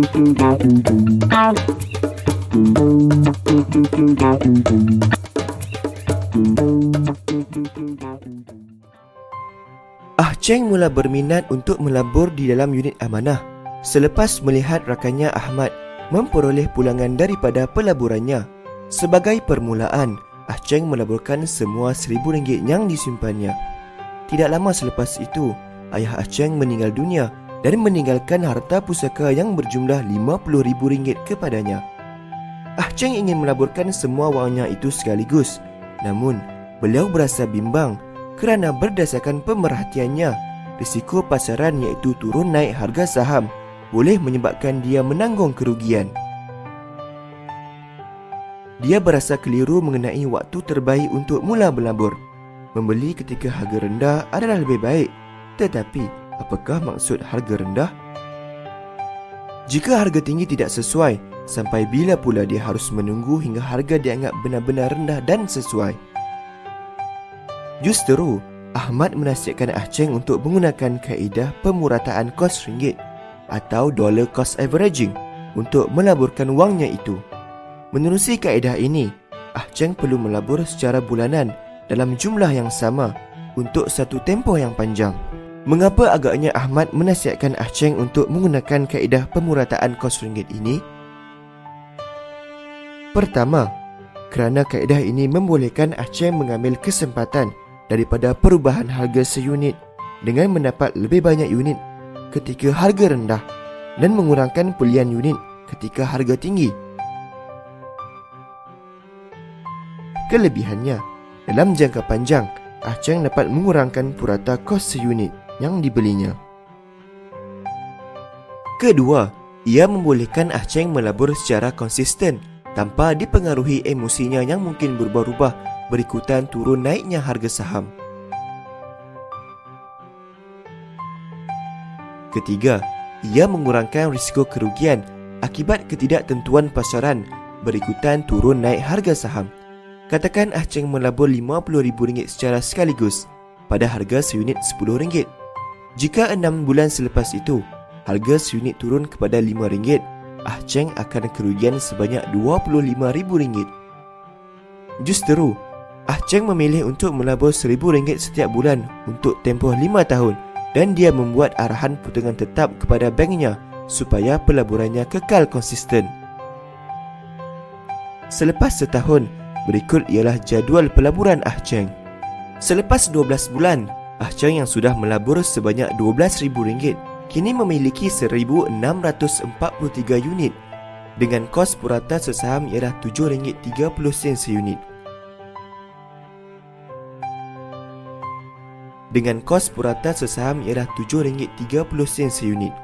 Ah Cheng mula berminat untuk melabur di dalam unit amanah selepas melihat rakannya Ahmad memperoleh pulangan daripada pelaburannya. Sebagai permulaan, Ah Cheng melaburkan semua RM1,000 yang disimpannya. Tidak lama selepas itu, ayah Ah Cheng meninggal dunia dan meninggalkan harta pusaka yang berjumlah RM50,000 kepadanya. Ah Cheng ingin melaburkan semua wangnya itu sekaligus. Namun, beliau berasa bimbang kerana berdasarkan pemerhatiannya, risiko pasaran iaitu turun naik harga saham boleh menyebabkan dia menanggung kerugian. Dia berasa keliru mengenai waktu terbaik untuk mula melabur. Membeli ketika harga rendah adalah lebih baik. Tetapi, apakah maksud harga rendah? Jika harga tinggi tidak sesuai, sampai bila pula dia harus menunggu hingga harga dianggap benar-benar rendah dan sesuai? Justeru, Ahmad menasihatkan Ah Cheng untuk menggunakan kaedah pemurataan kos ringgit atau dollar cost averaging untuk melaburkan wangnya itu. Menerusi kaedah ini, Ah Cheng perlu melabur secara bulanan dalam jumlah yang sama untuk satu tempoh yang panjang. Mengapa agaknya Ahmad menasihatkan Ah Cheng untuk menggunakan kaedah pemurataan kos ringgit ini? Pertama, kerana kaedah ini membolehkan Ah Cheng mengambil kesempatan daripada perubahan harga seunit dengan mendapat lebih banyak unit ketika harga rendah dan mengurangkan pelian unit ketika harga tinggi. Kelebihannya, dalam jangka panjang, Ah Cheng dapat mengurangkan purata kos seunit yang dibelinya. Kedua, ia membolehkan Ah Cheng melabur secara konsisten tanpa dipengaruhi emosinya yang mungkin berubah-ubah berikutan turun naiknya harga saham. Ketiga, ia mengurangkan risiko kerugian akibat ketidaktentuan pasaran berikutan turun naik harga saham. Katakan Ah Cheng melabur RM50,000 secara sekaligus pada harga seunit RM10. Jika 6 bulan selepas itu, harga seunit turun kepada RM5, Ah Cheng akan kerugian sebanyak RM25,000. Justeru, Ah Cheng memilih untuk melabur RM1,000 setiap bulan untuk tempoh 5 tahun dan dia membuat arahan putangan tetap kepada banknya supaya pelaburannya kekal konsisten. Selepas setahun, berikut ialah jadual pelaburan Ah Cheng. Selepas 12 bulan, Ah Cheng yang sudah melabur sebanyak RM12,000 kini memiliki 1,643 unit dengan kos purata sesaham ialah RM7.30 seunit. Dengan kos purata sesaham ialah RM7.30 seunit.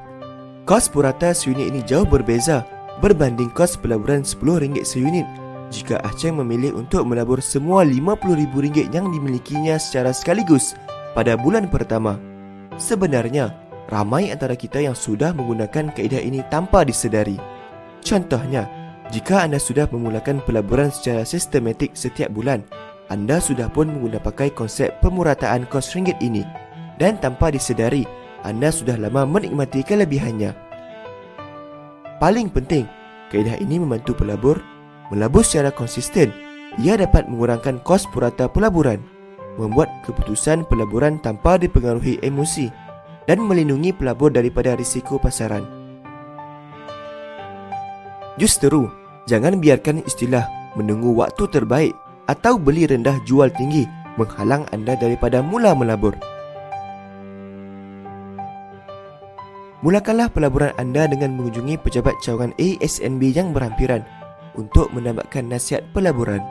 Kos purata seunit ini jauh berbeza berbanding kos pelaburan RM10 seunit jika Ah Cheng memilih untuk melabur semua RM50,000 yang dimilikinya secara sekaligus pada bulan pertama. Sebenarnya, ramai antara kita yang sudah menggunakan kaedah ini tanpa disedari. Contohnya, jika anda sudah memulakan pelaburan secara sistematik setiap bulan, anda sudah pun pakai konsep pemurataan kos ringgit ini dan tanpa disedari, anda sudah lama menikmati kelebihannya. Paling penting, kaedah ini membantu pelabur melabur secara konsisten. Ia dapat mengurangkan kos purata pelaburan, membuat keputusan pelaburan tanpa dipengaruhi emosi dan melindungi pelabur daripada risiko pasaran. Justeru, jangan biarkan istilah menunggu waktu terbaik atau beli rendah jual tinggi menghalang anda daripada mula melabur. Mulakanlah pelaburan anda dengan mengunjungi pejabat cawangan ASNB yang berhampiran untuk mendapatkan nasihat pelaburan.